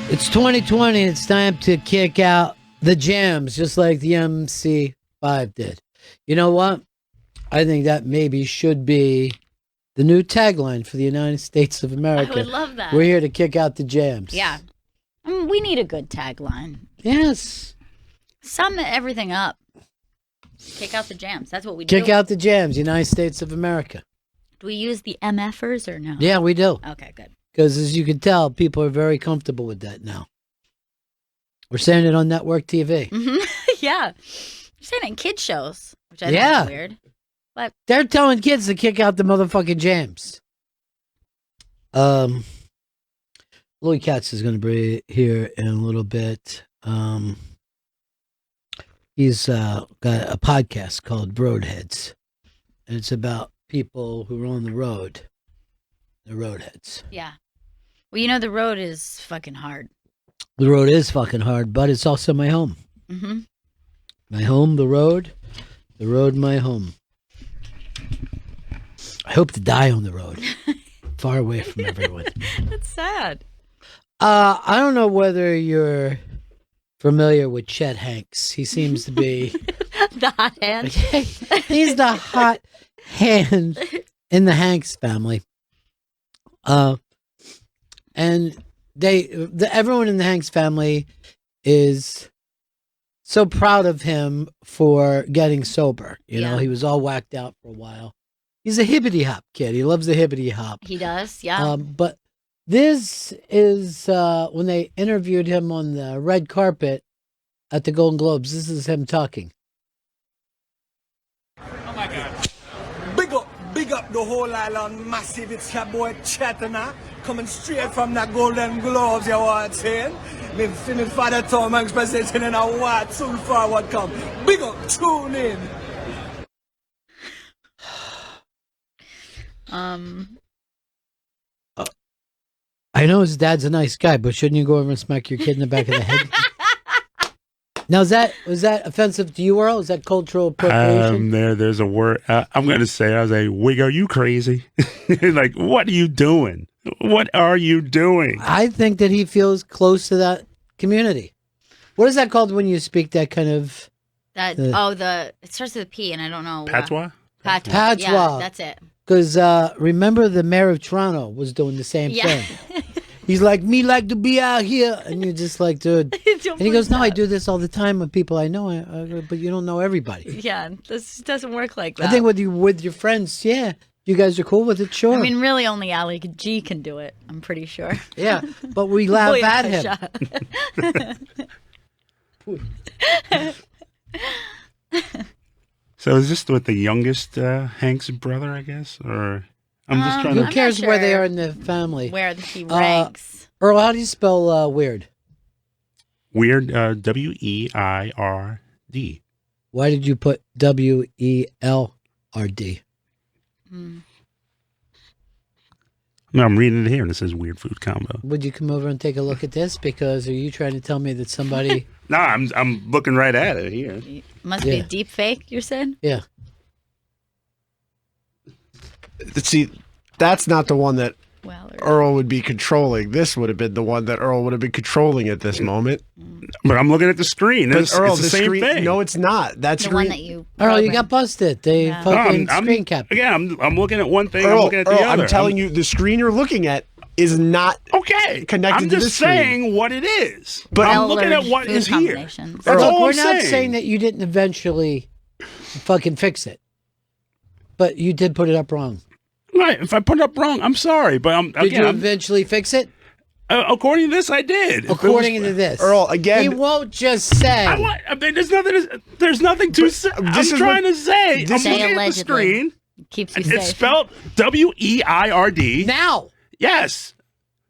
It's 2020. It's time to kick out the jams, just like the MC5 did. You know what? I think that maybe should be the new tagline for the United States of America. I would love that. We're here to kick out the jams. Yeah. We need a good tagline. Yes. Sum everything up. Kick out the jams. That's what we do. Kick out the jams, United States of America. Do we use the MFers or no? Yeah, we do. Okay, good. Because as you can tell, people are very comfortable with that now. We're saying it on network TV. Mm-hmm. Yeah. You're saying it in kid shows, which I think is weird. But they're telling kids to kick out the motherfucking jams. Louis Katz is going to be here in a little bit. He's got a podcast called Roadheads, and it's about people who are on the road. The roadheads. Yeah. Well, you know, the road is fucking hard. The road is fucking hard, but it's also my home. Mm-hmm. My home, the road, my home. I hope to die on the road, far away from everyone. That's sad. I don't know whether you're familiar with Chet Hanks. He seems to be the hot hand. He's the hot hand in the Hanks family. And everyone in the Hanks family is so proud of him for getting sober. You know, he was all whacked out for a while. He's a hibbity hop kid. He loves the hibbity hop. He does, yeah. But this is when they interviewed him on the red carpet at the Golden Globes. This is him talking. Oh my God. Big up the whole island, massive. It's your boy Chet, coming straight from the Golden Globes, you want saying? Me feeling Father Tom Hanks presenting in a what soon forward come. Big up, tune in. I know his dad's a nice guy, but shouldn't you go over and smack your kid in the back of the head? Now, was that offensive to you, Earl? Is that cultural appropriation? There's a word I'm going to say. I was like, "Wig, are you crazy? Like, what are you doing? What are you doing?" I think that he feels close to that community. What is that called when you speak that kind of? It starts with a P, and I don't know. Patois. Patois. Yeah, that's it. Because remember, the mayor of Toronto was doing the same thing. He's like, me like to be out here. And you're just like, dude. And he goes, no, I do this all the time with people I know, but you don't know everybody. Yeah, this doesn't work like that. I think with your friends, you guys are cool with it, sure. I mean, really only Ali G can do it, I'm pretty sure. Yeah, but we laugh at him. So is this with the youngest Hanks brother, I guess? Or I'm just trying to... Who cares where they are in the family? Where he ranks. Earl, how do you spell weird? Weird, W-E-I-R-D. Why did you put W-E-L-R-D? No, I'm reading it here, and it says weird food combo. Would you come over and take a look at this? Because are you trying to tell me that somebody... No, I'm looking right at it here. Must be a deep fake, you're saying? Yeah. See, that's not the one that Earl would be controlling. This would have been the one that Earl would have been controlling at this moment. But I'm looking at the screen. It's Earl, the same thing. No, it's not. That's the one that you... Earl, you got busted. They fucking screen capped. Again, I'm looking at one thing, Earl, I'm looking at the other. I'm telling you, the screen you're looking at is not connected to the screen. I'm just saying what it is. But I'm looking at what is here. That's all we're I'm not saying that you didn't eventually fucking fix it. But you did put it up wrong. Right. If I put it up wrong, I'm sorry. But did you eventually fix it? According to this, I did. According to this, Earl, again, he won't just say. There's nothing to say. I'm trying to say. I'm looking at the screen. Keeps you it's safe. spelled W-E-I-R-D. Now. Yes.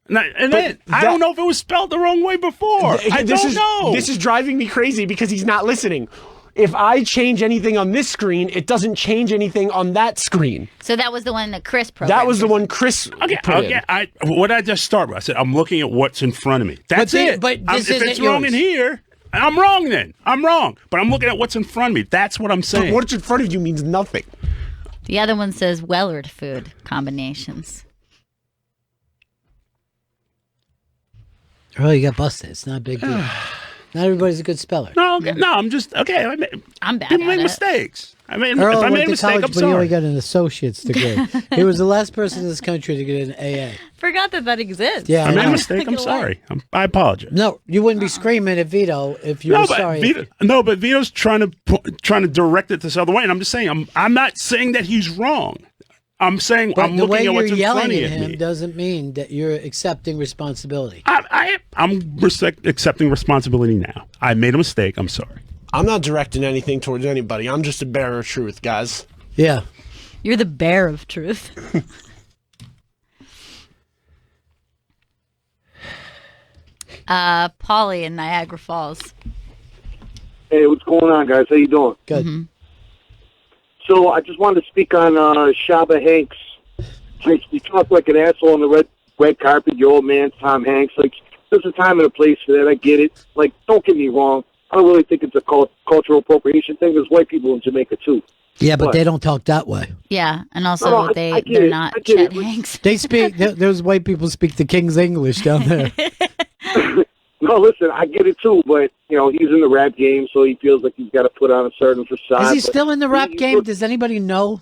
And then I don't know if it was spelled the wrong way before. I don't know. This is driving me crazy because he's not listening. If I change anything on this screen, it doesn't change anything on that screen. So that was the one that Chris programmed. That was the one Chris put in. What I just start with, I said, I'm looking at what's in front of me. That's it. But if it's wrong in here, I'm wrong then. I'm wrong. But I'm looking at what's in front of me. That's what I'm saying. But what's in front of you means nothing. The other one says Wellard food combinations. Oh, you got busted. It's not a big deal. Not everybody's a good speller. No, I'm just okay. I'm bad. People at make it. mistakes. I mean, Earl if I went made a to mistake, college, I'm but he only sorry. got an associate's degree. He was the last person in this country to get an AA. Forgot that exists. Yeah, I made a know. mistake. I'm sorry. I apologize. No, you wouldn't be screaming at Vito if you were sorry. But Vito's trying to direct it this other way, and I'm just saying I'm not saying that he's wrong. I'm saying But I'm the way looking at you're what's in yelling front at of him me. doesn't mean that you're accepting responsibility. I'm accepting responsibility now. I made a mistake. I'm sorry. I'm not directing anything towards anybody. I'm just a bearer of truth, guys. Yeah. You're the bear of truth. Polly in Niagara Falls. Hey, what's going on, guys? How you doing? Good. Mm-hmm. So I just wanted to speak on Shaba Hanks. You talk like an asshole on the red carpet. Your old man, Tom Hanks. Like, there's a time and a place for that. I get it. Like, don't get me wrong. I don't really think it's a cultural appropriation thing. There's white people in Jamaica too. Yeah, but they don't talk that way. Yeah, and also No, they're not Chet Hanks. They speak. Those white people speak the King's English down there. No, listen, I get it too, but he's in the rap game, so he feels like he's got to put on a certain facade. Is he still in the rap game? Does anybody know?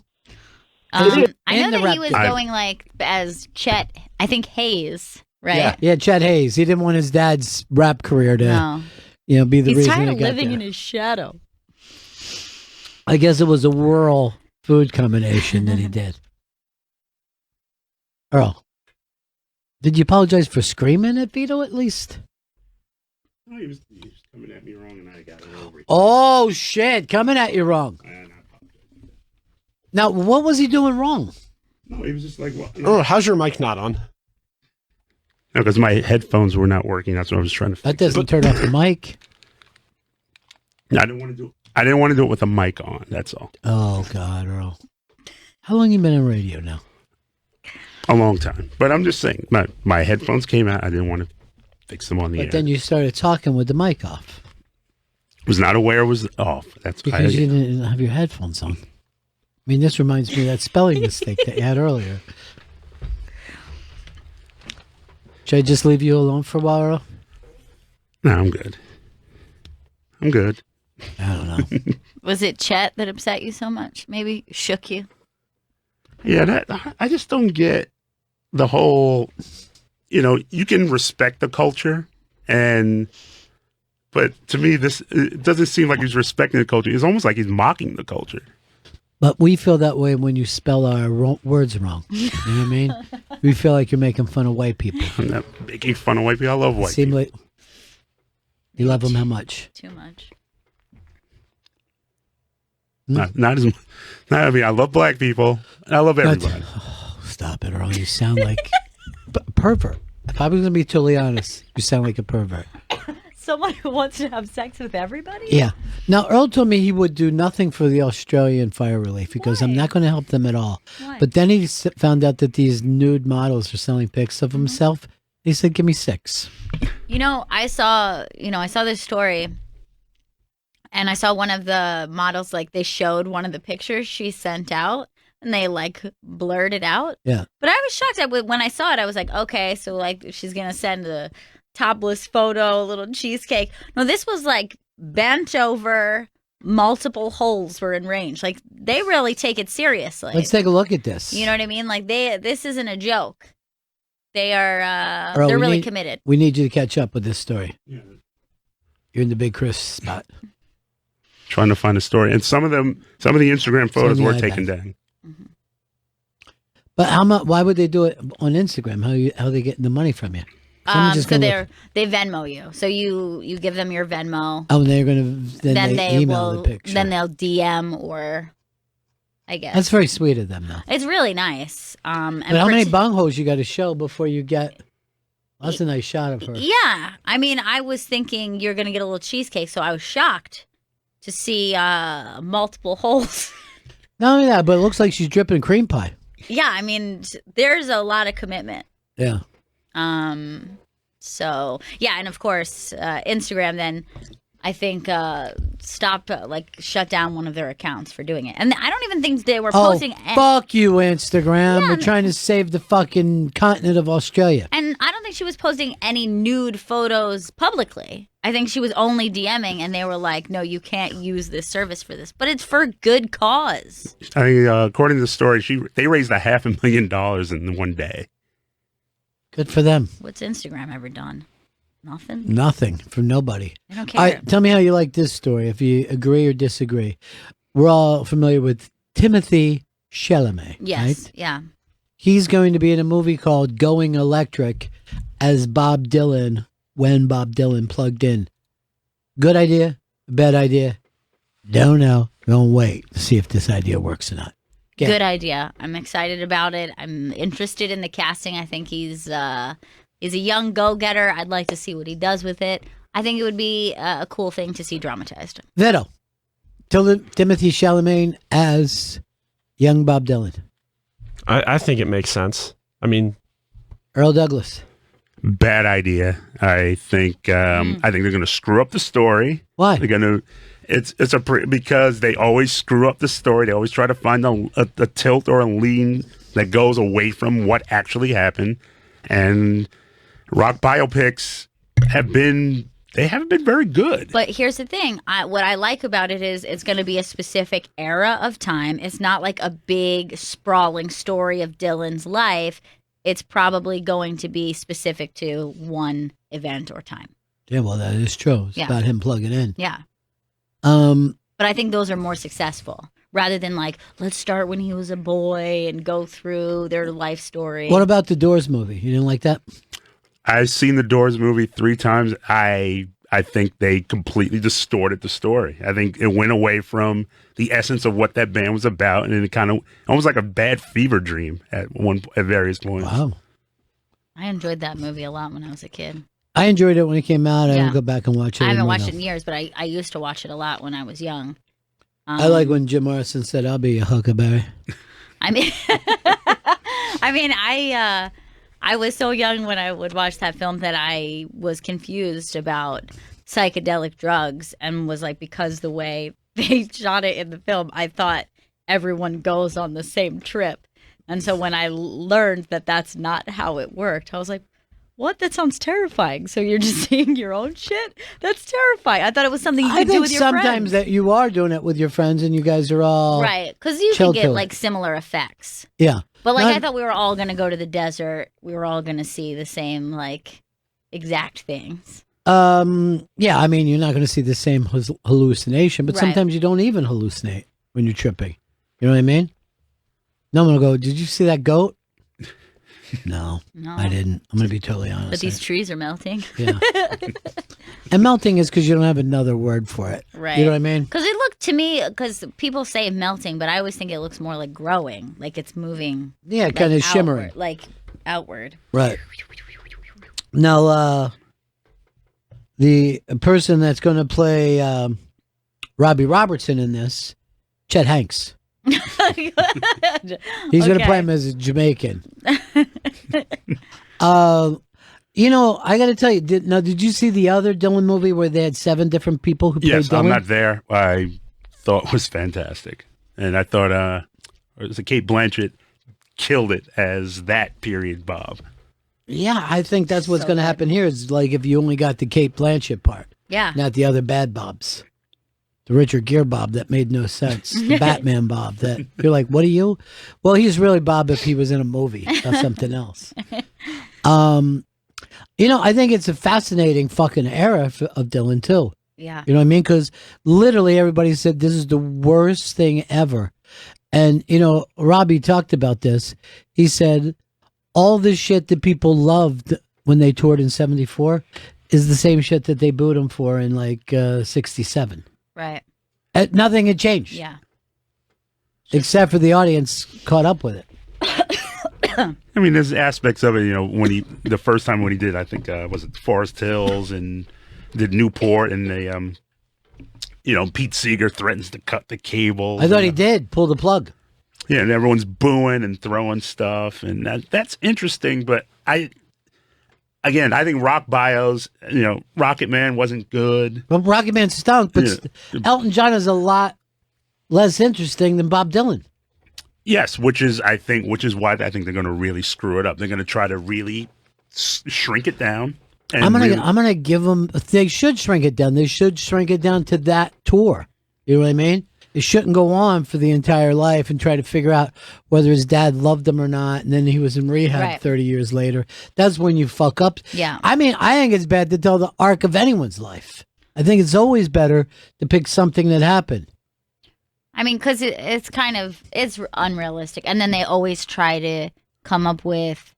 I know In the that rap he was game. going like as Chet. I think Hayes, right? Yeah, Chet Hayes. He didn't want his dad's rap career to, No. Be the He's reason tired he of got living there. in his shadow. I guess it was a whirl food combination that he did. Earl, did you apologize for screaming at Vito at least? No, he was coming at me wrong, and I got it over. Oh, shit. Coming at you wrong. Now, what was he doing wrong? No, he was just like, what? Oh, how's your mic not on? No, because my headphones were not working. That's what I was trying to fix. That doesn't turn off the mic. I didn't want to do it with a mic on. That's all. Oh, God, Earl. How long you been in radio now? A long time. But I'm just saying, my headphones came out. I didn't want to fix them on the air. But then you started talking with the mic off. Was not aware it was off. That's Because you didn't have your headphones on. I mean, this reminds me of that spelling mistake that you had earlier. Should I just leave you alone for a while, Earl? No, I'm good. I'm good. I don't know. Was it Chet that upset you so much? Maybe shook you? Yeah, I just don't get the whole, you can respect the culture, but to me, it doesn't seem like he's respecting the culture. It's almost like he's mocking the culture. But we feel that way when you spell our words wrong. You know what I mean? We feel like you're making fun of white people. I'm not making fun of white people. I love white people. Like you love them how much? Too much. Not as much. I mean, I love black people. I love everybody. Oh, stop it, Earl. You sound like a pervert. If I was going to be totally honest, you sound like a pervert. Someone who wants to have sex with everybody? Yeah. Now, Earl told me he would do nothing for the Australian fire relief because I'm not going to help them at all. Why? But then he found out that these nude models are selling pics of himself. He said, give me 6. I saw this story, and I saw one of the models, like, they showed one of the pictures she sent out, and they, like, blurred it out. Yeah. But I was shocked. When I saw it, I was like, okay, so, like, she's going to send a topless photo, a little cheesecake. No, this was, like, bent over, multiple holes were in range. Like, they really take it seriously. Let's take a look at this. You know what I mean? Like, this isn't a joke. They are, Earl, they're really committed. We need you to catch up with this story. Yeah. You're in the Big Chris spot. Trying to find a story. And some of the Instagram photos were taken down. Mm-hmm. But how much? Why would they do it on Instagram? How are they getting the money from you? So they Venmo you. So you give them your Venmo. Oh, and they're going to then they email will the picture. then they'll DM or I guess That's very sweet of them, though. it's really nice. And But how many bunghos you got to show before you get? That's a nice shot of her. Yeah, I mean, I was thinking you're gonna get a little cheesecake, so I was shocked to see multiple holes. Not only that, but it looks like she's dripping cream pie. Yeah, I mean, there's a lot of commitment. Yeah. So yeah, and of course, Instagram then I think shut down one of their accounts for doing it. And I don't even think they were posting. Fuck you, Instagram. We're trying to save the fucking continent of Australia. And I don't think she was posting any nude photos publicly. I think she was only DMing, and they were like, no, you can't use this service for this. But it's for a good cause. According to the story, they raised $500,000 in one day. Good for them. What's Instagram ever done? Nothing? Nothing from nobody. I don't care. Tell me how you like this story, if you agree or disagree. We're all familiar with Timothée Chalamet. Yes, right? yeah. He's going to be in a movie called Going Electric as Bob Dylan when Bob Dylan plugged in. Good idea? Bad idea? Don't know. Don't wait to see if this idea works or not. Good idea. I'm excited about it. I'm interested in the casting. I think he's a young go-getter. I'd like to see what he does with it. I think it would be a cool thing to see dramatized. Vito, Timothée Chalamet as young Bob Dylan. I think it makes sense. I mean, Earl Douglas. Bad idea. I think they're going to screw up the story. Why? They're going to. Because they always screw up the story. They always try to find a tilt or a lean that goes away from what actually happened. And rock biopics haven't been very good. But here's the thing. What I like about it is it's going to be a specific era of time. It's not like a big, sprawling story of Dylan's life. It's probably going to be specific to one event or time. Yeah, well, that is true. It's about him plugging in. Yeah. But I think those are more successful rather than like, let's start when he was a boy and go through their life story. What about the Doors movie? You didn't like that? I've seen the Doors movie 3 times. I think they completely distorted the story. I think it went away from the essence of what that band was about, and it kind of almost like a bad fever dream at various points. Wow. I enjoyed that movie a lot when I was a kid. I enjoyed it when it came out. I didn't go back and watch it. I haven't watched it in years, but I used to watch it a lot when I was young. I like when Jim Morrison said, "I'll be a huckleberry." I mean, I was so young when I would watch that film that I was confused about psychedelic drugs and was like, because the way they shot it in the film, I thought everyone goes on the same trip. And so when I learned that that's not how it worked, I was like, what? That sounds terrifying. So you're just seeing your own shit? That's terrifying. I thought it was something you could do with your friends. Sometimes that you are doing it with your friends and you guys are all right, because you can get like similar effects. Yeah. But like I thought we were all going to go to the desert. We were all going to see the same like exact things. Yeah, I mean, you're not going to see the same hallucination, but sometimes you don't even hallucinate when you're tripping. You know what I mean? No one will go, did you see that goat? No, I didn't. I'm going to be totally honest. But these trees are melting. Yeah. And melting is because you don't have another word for it. Right. You know what I mean? Because it looked to me, because people say melting, but I always think it looks more like growing, like it's moving. Yeah, like kind of shimmering. Like outward. Right. Now, the person that's going to play Robbie Robertson in this, Chet Hanks. He's going to play him as a Jamaican. You know, I got to tell you, did you see the other Dylan movie where they had 7 different people who played Dylan? Yes, I'm not there. I thought it was fantastic. And I thought Kate Blanchett killed it as that period Bob. Yeah, I think that's what's going to happen here. Is like if you only got the Kate Blanchett part. Yeah. Not the other bad Bobs. The Richard Gere Bob that made no sense. The Batman Bob that you're like, what are you? Well, he's really Bob if he was in a movie or something else. You know, I think it's a fascinating fucking era of Dylan too. Yeah. You know what I mean? Because literally everybody said this is the worst thing ever. And, you know, Robbie talked about this. He said all this shit that people loved when they toured in 74 is the same shit that they booed him for in like 67. Right. Nothing had changed. Yeah. Except for the audience caught up with it. I mean, there's aspects of it, you know, the first time when he did, I think, was it Forest Hills and did Newport and they, you know, Pete Seeger threatens to cut the cable. I thought he did pull the plug. Yeah, and everyone's booing and throwing stuff, and that's interesting. But again, I think rock bios, Rocket Man wasn't good. Well, Rocket Man stunk, but Elton John is a lot less interesting than Bob Dylan. Yes, which is why I think they're going to really screw it up. They're going to try to really shrink it down. And I'm gonna give them. They should shrink it down. They should shrink it down to that tour. You know what I mean? It shouldn't go on for the entire life and try to figure out whether his dad loved him or not. And then he was in rehab 30 years later. That's when you fuck up. Yeah. I mean, I think it's bad to tell the arc of anyone's life. I think it's always better to pick something that happened. I mean, because it's unrealistic. And then they always try to come up with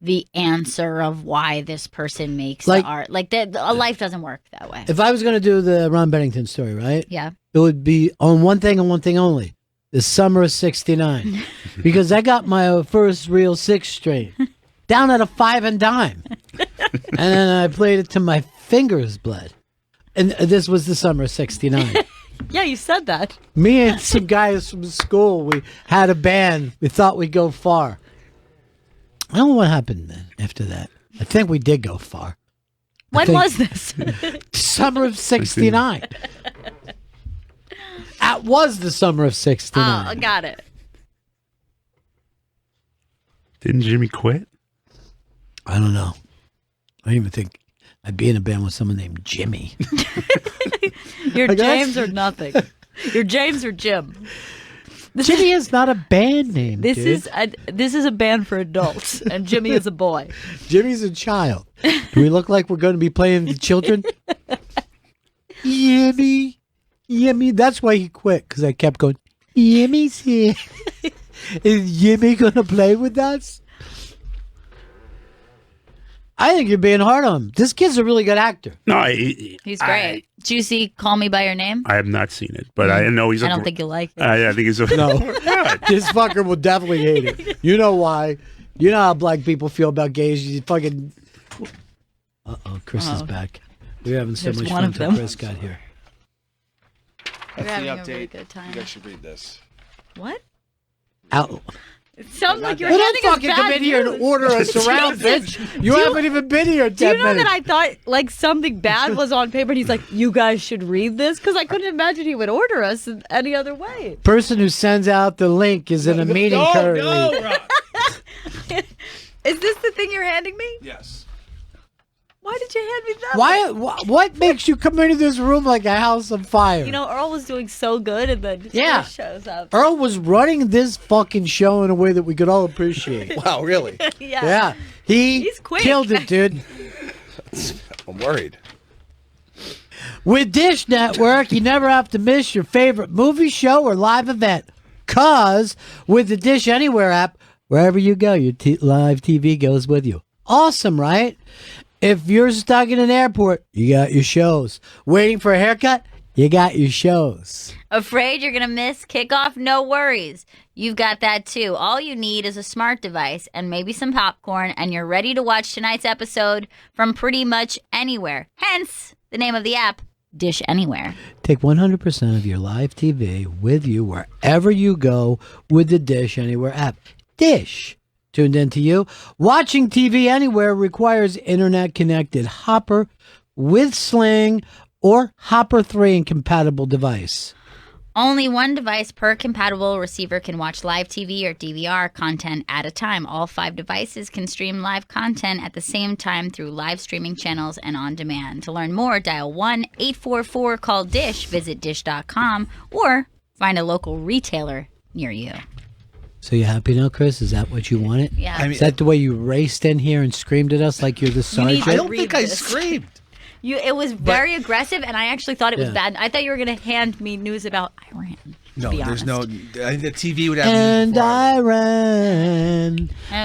the answer of why this person makes the art. Like, a life doesn't work that way. If I was going to do the Ron Bennington story, right? Yeah. It would be on one thing and one thing only. The summer of 69. Because I got my first real 6-string down at a 5 and dime. And then I played it to my fingers bled. And this was the summer of 69. Yeah, you said that. Me and some guys from school, we had a band. We thought we'd go far. I don't know what happened then after that. I think we did go far. When was this? Summer of 69. That was the summer of 69. Oh, got it. Didn't Jimmy quit? I don't know. I don't even think I'd be in a band with someone named Jimmy. You're James or nothing. You're James or Jim. Jimmy is not a band name. This dude. is a band for adults, and Jimmy is a boy. Jimmy's a child. Do we look like we're going to be playing the children? Jimmy. That's why he quit, because I kept going, Jimmy's here. Is Jimmy going to play with us? I think you're being hard on him. This kid's a really good actor. No, he's great. Did you see Call Me by Your Name? I have not seen it, but I know he's. I don't think you'll like it. I think he's. No, this fucker will definitely hate it. You know why? You know how black people feel about gays. You fucking. Chris is back. We're having so much fun until Chris got here. We're having a really good time. You guys should read this. What? Out. It sounds like you're Well, handing don't us fucking bad come in here and news. order us around, bitch. You haven't even been here 10 Do you know minutes. that I thought like something bad was on paper and he's like, you guys should read this? Because I couldn't imagine he would order us in any other way. Person who sends out the link is in a meeting currently. Is this the thing you're handing me? Yes. Why did you hand me that? What makes you come into this room like a house on fire? You know, Earl was doing so good and then Chris shows up. Earl was running this fucking show in a way that we could all appreciate. Wow, really? Yeah. He's quick. Killed it, dude. I'm worried. With Dish Network, you never have to miss your favorite movie, show, or live event. 'Cause with the Dish Anywhere app, wherever you go, your live TV goes with you. Awesome, right? If you're stuck in an airport, you got your shows. Waiting for a haircut? You got your shows. Afraid you're going to miss kickoff? No worries. You've got that too. All you need is a smart device and maybe some popcorn, and you're ready to watch tonight's episode from pretty much anywhere. Hence, the name of the app, Dish Anywhere. Take 100% of your live TV with you wherever you go with the Dish Anywhere app. Dish. Tuned into you. Watching TV anywhere requires internet-connected Hopper with Sling or Hopper 3 and compatible device. Only one device per compatible receiver can watch live TV or DVR content at a time. All 5 devices can stream live content at the same time through live streaming channels and on demand. To learn more, dial 1-844-CALL-DISH, visit dish.com, or find a local retailer near you. So you happy now, Chris? Is that what you wanted? Yeah. I mean, is that the way you raced in here and screamed at us like you're the sergeant? I don't think I screamed. It was very aggressive, and I actually thought it was bad. I thought you were going to hand me news about Iran. No, there's no. I think the TV would have. And I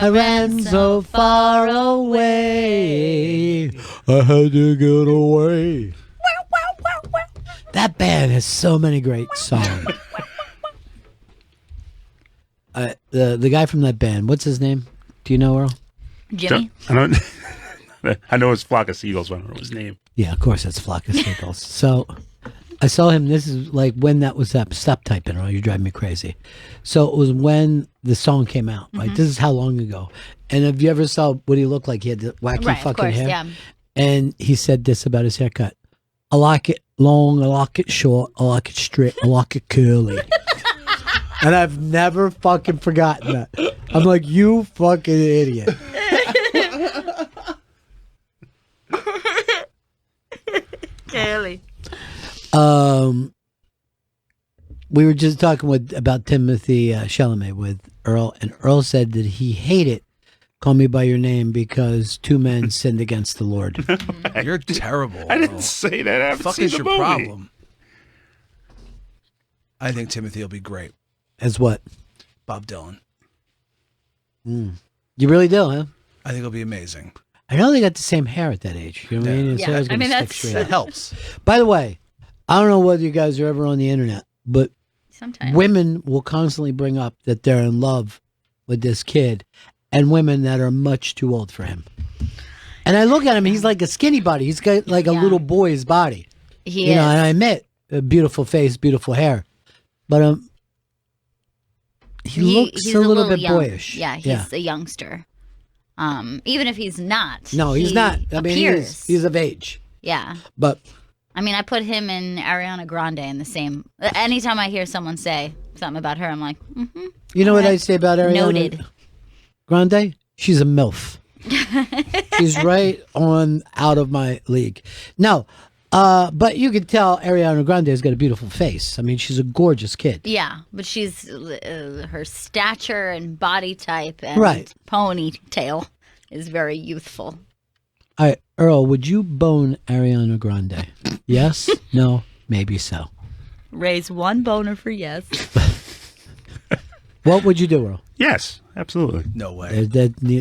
ran so far away. I had to get away. That band has so many great songs. The guy from that band, what's his name? Do you know, Earl? Jimmy? I know it's Flock of Seagulls, but I don't know his name. Yeah, of course it's Flock of Seagulls. So I saw him. This is like when that was up. Stop typing, or you drive me crazy. So it was when the song came out. Right. This is how long ago. And have you ever saw what he looked like? He had the wacky Right, fucking of course, hair. yeah. And he said this about his haircut: "I like it long. I like it short. I like it straight. I like it curly." And I've never fucking forgotten that. I'm like, you fucking idiot. Clearly. We were just talking about Timothy Chalamet with Earl, and Earl said that he hated "Call Me by Your Name" because two men sinned against the Lord. You're terrible. I didn't say that. I haven't Fuck seen is the your movie. problem? I think Timothy will be great. As what? Bob Dylan. You really do, huh? I think it'll be amazing. I know they got the same hair at that age. You know what I mean? His Yeah, hair's I gonna mean, stick that's- straight That up. helps. By the way, I don't know whether you guys are ever on the internet, but Sometimes. women will constantly bring up that they're in love with this kid, and women that are much too old for him. And I look at him; he's like a skinny body. He's got like a Yeah. little boy's body. He You is. know, and I admit, a beautiful face, beautiful hair, but he looks he's a little bit young. boyish. Yeah, he's a youngster. Even if he's not. No, he's he not. I mean, appears. he's of age, Yeah. but I mean, I put him and Ariana Grande in the same. Anytime I hear someone say something about her, I'm like, mm-hmm. you know what I say about Ariana Noted. Grande? She's a MILF. She's right on out of my league. No, but you can tell Ariana Grande has got a beautiful face. I mean, she's a gorgeous kid. Yeah, but she's her stature and body type and Right. ponytail is very youthful. All right, Earl, would you bone Ariana Grande? Yes? No? Maybe so. Raise one boner for yes. What would you do, Earl? Yes, absolutely. No way.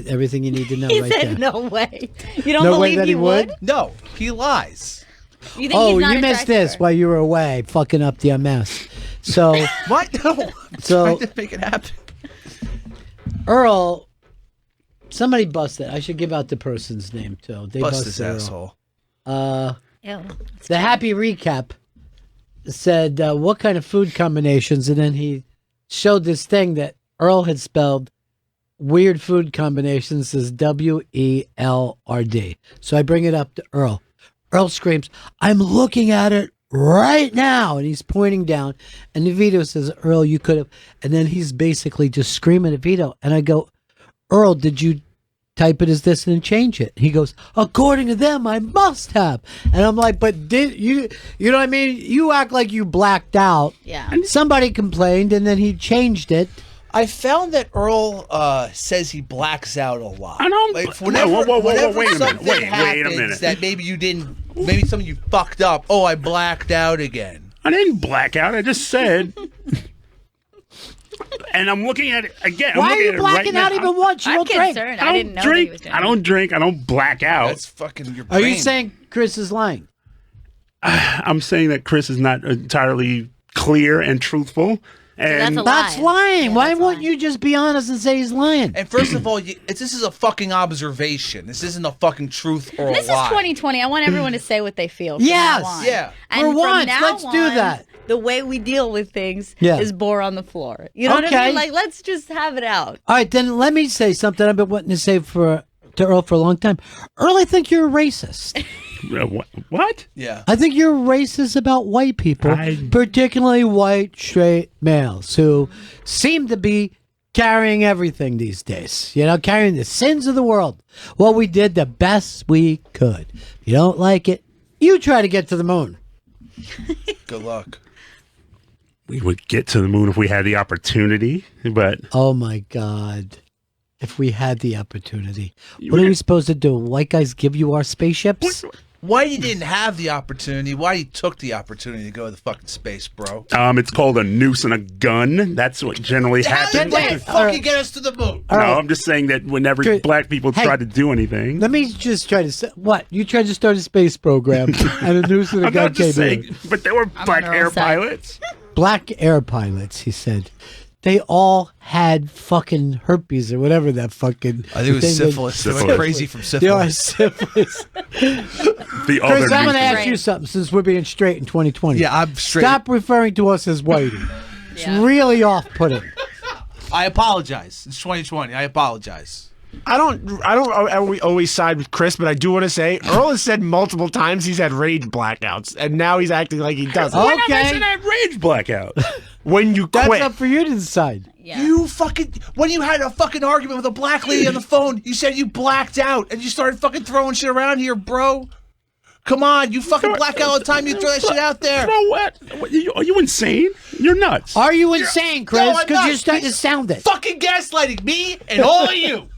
Everything you need to know He right said, there. "No way." You don't No way believe that he you would? No, he lies. You think Oh, he's not you missed attracted this to her? while you were away, fucking up the MS. So, What? No. So- Trying to make it happen. Earl, somebody busted. I should give out the person's name, too. They Bust busted this Earl. asshole. Ew. The happy recap said what kind of food combinations, and then he showed this thing that Earl had spelled weird food combinations as WELRD. So I bring it up to Earl. Earl screams, "I'm looking at it right now," and he's pointing down. And Vito says, "Earl, you could have," and then he's basically just screaming at Vito. And I go, "Earl, did you type it as this and then change it?" He goes, "According to them, I must have." And I'm like, "But did you know what I mean? You act like you blacked out." Yeah. Somebody complained and then he changed it. I found that Earl says he blacks out a lot. I don't- Like, whoa, whenever, whoa, whenever wait a minute. something Wait a happens minute. that maybe you didn't, maybe something you fucked up. Oh, I blacked out again. I didn't black out. I just said. And I'm looking at it again. Why I'm are looking you at it blacking right out now. even once? You I'm don't drink. concerned. I I didn't don't know that he drink. was doing I don't drink. I don't black out. That's fucking your Are brain. you saying Chris is lying? I'm saying that Chris is not entirely clear and truthful. And that's a That's Lying. lying. Yeah, Why that's won't lying. you just be honest and say he's lying? And first of all, this is a fucking observation. This isn't a fucking truth or This a lie. is 2020. I want everyone to say what they feel. From Yes. now on. Yeah. And For from once, now let's do on, that. The way we deal with things Yeah. is bore on the floor. You know what I Okay. mean? Like, let's just have it out. All right, then let me say something I've been wanting to say to Earl for a long time. Earl, I think you're a racist. what? Yeah. I think you're racist about white people, particularly white straight males who seem to be carrying everything these days. You know, carrying the sins of the world. Well, we did the best we could. If you don't like it, you try to get to the moon. Good luck. We would get to the moon if we had the opportunity, but Oh my God. If we had the opportunity. What are we supposed to do? White guys give you our spaceships? Why you didn't have the opportunity? Why you took the opportunity to go to the fucking space, bro? it's called a noose and a gun. That's what generally How did happens. that fucking get us to the moon? No, I'm just saying that whenever Okay. black people Hey. try to do anything, Let me just try to say, what? You tried to start a space program and a noose and a I'm gun not just came saying, in. but there were black on air Earl's side. pilots. Black air pilots, he said. They all had fucking herpes or whatever that fucking I think it was thing syphilis. They Syphilis. went crazy from They are syphilis. syphilis. the other. Chris, I'm going to news. ask you something since we're being straight in 2020. Yeah, I'm straight. Stop referring to us as whitey. It's really off-putting. I apologize. It's 2020. I apologize. I don't always side with Chris, but I do want to say Earl has said multiple times he's had rage blackouts, and now he's acting like he doesn't. Okay. I said I had rage blackout. When you That's quit. up for you to decide. Yeah. You fucking when you had a fucking argument with a black lady on the phone, you said you blacked out and you started fucking throwing shit around here, bro. Come on, you fucking black out all the time. You throw that shit out there. Bro, what? Are you insane? You're nuts. Are you insane, Chris? No, I'm Because not. you're starting to sound it. Fucking gaslighting me and all of you.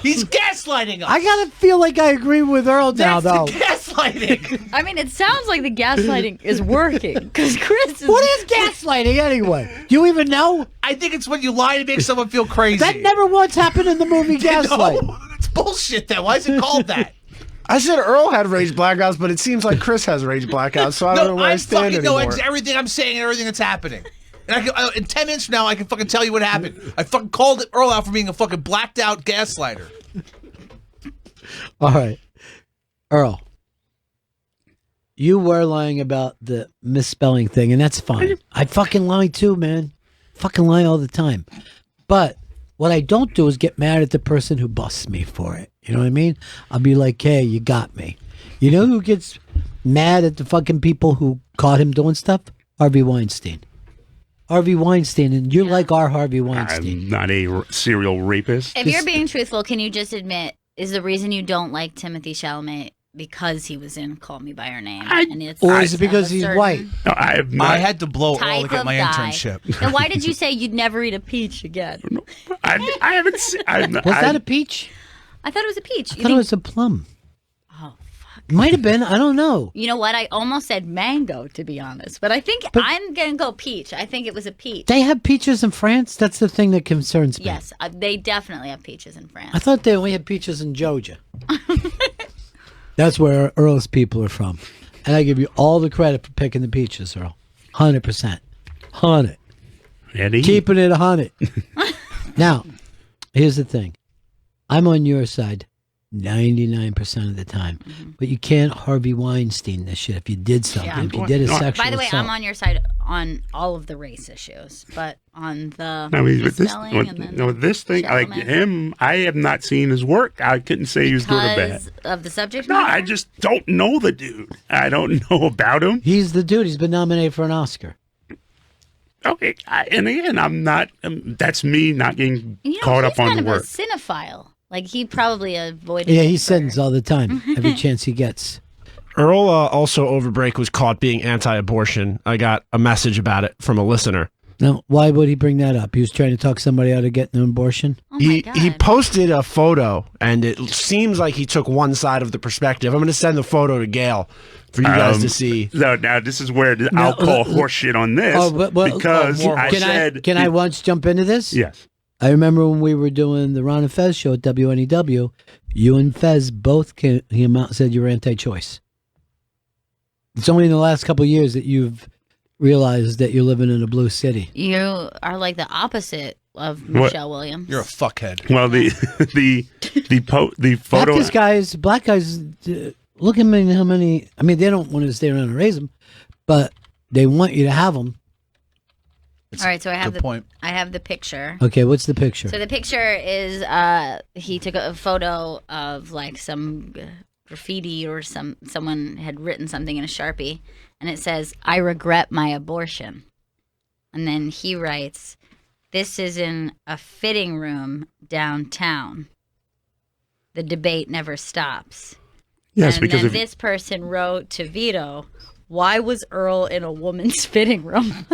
He's gaslighting us. I gotta feel like I agree with Earl now, That's though. the gaslighting. I mean, it sounds like the gaslighting is working because Chris is. What is gaslighting anyway? Do you even know? I think it's when you lie to make someone feel crazy. That never once happened in the movie Gaslight. No, it's bullshit. Then why is it called that? I said Earl had rage blackouts, but it seems like Chris has rage blackouts, so I don't know where I stand fucking know anymore. everything I'm saying and everything that's happening. And in 10 minutes from now, I can fucking tell you what happened. I fucking called Earl out for being a fucking blacked out gaslighter. All right, Earl, you were lying about the misspelling thing, and that's fine. I fucking lie too, man. Fucking lie all the time. But what I don't do is get mad at the person who busts me for it. You know what I mean? I'll be like, hey, you got me. You know who gets mad at the fucking people who caught him doing stuff? Harvey Weinstein. Harvey Weinstein, and you're like our Harvey Weinstein. I'm not a serial rapist. If you're being truthful, can you just admit, is the reason you don't like Timothy Chalamet because he was in Call Me By Your Name? Or is it because he's white? No, I have not. I had to blow Earl Type to get of my guy. internship. Then why did you say you'd never eat a peach again? I haven't seen. Was that a peach? I thought it was a peach. I thought it was a plum. Oh, fuck. Might have been. I don't know. You know what? I almost said mango, to be honest. But I think I'm going to go peach. I think it was a peach. They have peaches in France? That's the thing that concerns me. Yes, they definitely have peaches in France. I thought they only had peaches in Georgia. That's where Earl's people are from. And I give you all the credit for picking the peaches, Earl. 100%. 100. Eddie? Keeping it 100. Now, here's the thing. I'm on your side 99% of the time. Mm-hmm. But you can't Harvey Weinstein this shit if you did something. Yeah. If you did a sexual By the way, assault. I'm on your side on all of the race issues, but on the I mean, with this, misspelling and then with this thing, like Chalamet. him, I have not seen his work. I couldn't say he was good or bad. because of the subject No, matter? I just don't know the dude. I don't know about him. He's the dude. He's been nominated for an Oscar. Okay, and again, I'm not. That's me not getting And caught he's up on kind the of work. a cinephile. Like, he probably avoided Yeah, it he for- sends all the time. Every chance he gets. Earl also over break was caught being anti-abortion. I got a message about it from a listener. Now, why would he bring that up? He was trying to talk somebody out of getting an abortion? Oh my He God. posted a photo, and it seems like he took one side of the perspective. I'm going to send the photo to Gail for you guys to see. So now this is where I'll call horseshit on this because I said. Can I once jump into this? Yes. I remember when we were doing the Ron and Fez show at WNEW, you and Fez both came out and said you were anti-choice. It's only in the last couple of years that you've realized that you're living in a blue city. You are like the opposite of Michelle Williams. You're a fuckhead. Well, the photo. Black guys, look at how many. I mean, they don't want to stay around and raise them, but they want you to have them. All right, so I have Good point. I have the picture. Okay, what's the picture? So the picture is he took a photo of like some graffiti or someone had written something in a Sharpie, and it says, "I regret my abortion." And then he writes, "This is in a fitting room downtown. The debate never stops." Yes, and because then if, this person wrote to Vito, "Why was Earl in a woman's fitting room?"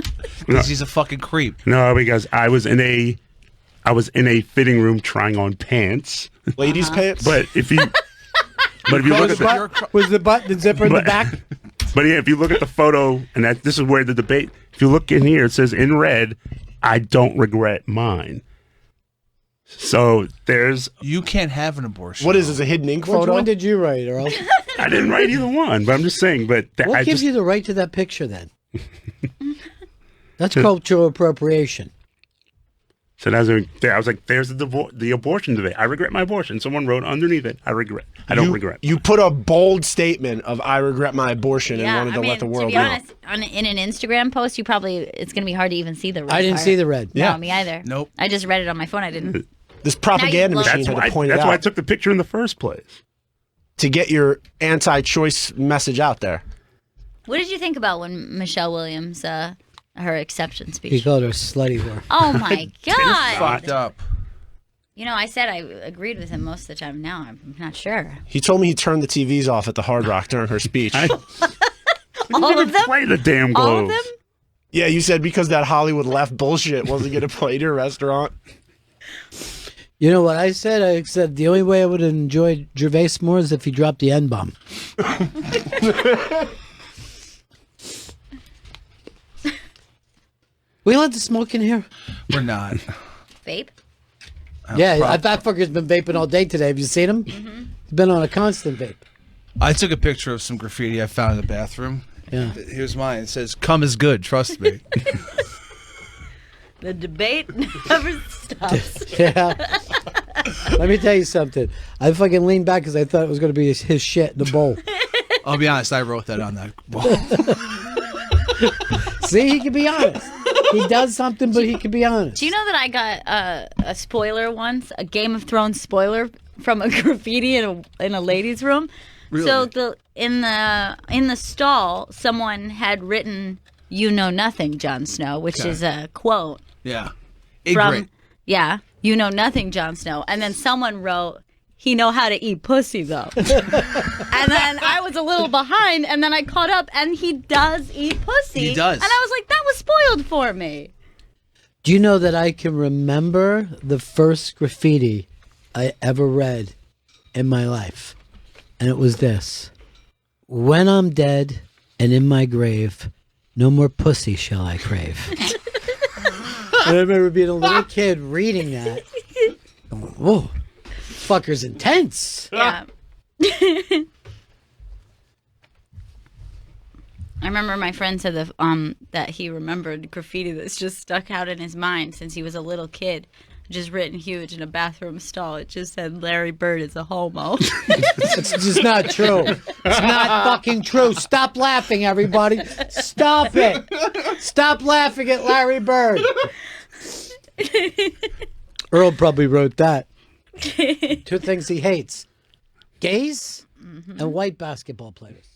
Because he's a fucking creep. no, because I was in a fitting room trying on pants. Ladies' pants? But if you look at the Was the button and zipper in the back? But yeah, if you look at the photo, and this is where the debate. If you look in here, it says in red, "I don't regret mine." So there's. You can't have an abortion. What is this, a hidden ink Which photo? one did you write, Earl? I didn't write either one, but I'm just saying. But What gives you the right to that picture then? That's cultural appropriation. So I was like, there's the abortion debate. I regret my abortion. Someone wrote underneath it, I don't regret. You put a bold statement of I regret my abortion and wanted to let the world know. To be honest, in an Instagram post, it's going to be hard to even see the red. I didn't see the red. No, me either. Nope. I just read it on my phone. I didn't. This propaganda machine had to point it out. That's why I took the picture in the first place. To get your anti-choice message out there. What did you think about when Michelle Williams, her acceptance speech? He called her a slutty whore. Oh my God. Fucked up. You know, I said I agreed with him most of the time. Now I'm not sure. He told me he turned the TVs off at the Hard Rock during her speech. All of them? Play the damn Globes. All of them? Yeah, you said because that Hollywood left bullshit wasn't going to play at your restaurant. You know what I said? I said the only way I would enjoy Gervais more is if he dropped the N-bomb. We allowed to smoke in here? We're not. Vape? Yeah, that fucker's been vaping all day today. Have you seen him? Mm-hmm. He's been on a constant vape. I took a picture of some graffiti I found in the bathroom. Yeah. Here's mine. It says, "Cum is good, trust me." The debate never stops. Yeah. Let me tell you something. I fucking leaned back because I thought it was going to be his shit in the bowl. I'll be honest, I wrote that on that wall. See, he can be honest. He does something, but he can be honest. Do you know that I got a spoiler once, a Game of Thrones spoiler from a graffiti in a ladies' room? Really? So in the stall, someone had written "You know nothing, Jon Snow," which is a quote. Yeah. From "You know nothing, Jon Snow," and then someone wrote, "He know how to eat pussy though." And then I was a little behind, and then I caught up, and he does eat pussy. He does. And I was like, that was spoiled for me. Do you know that I can remember the first graffiti I ever read in my life? And it was this: "When I'm dead and in my grave, no more pussy shall I crave." And I remember being a little kid reading that. Going, whoa, fucker's intense. Yeah. I remember my friend said that he remembered graffiti that's just stuck out in his mind since he was a little kid. Just written huge in a bathroom stall. It just said, "Larry Bird is a homo." It's just not true. It's not fucking true. Stop laughing, everybody. Stop it. Stop laughing at Larry Bird. Earl probably wrote that. 2 things he hates: gays and white basketball players.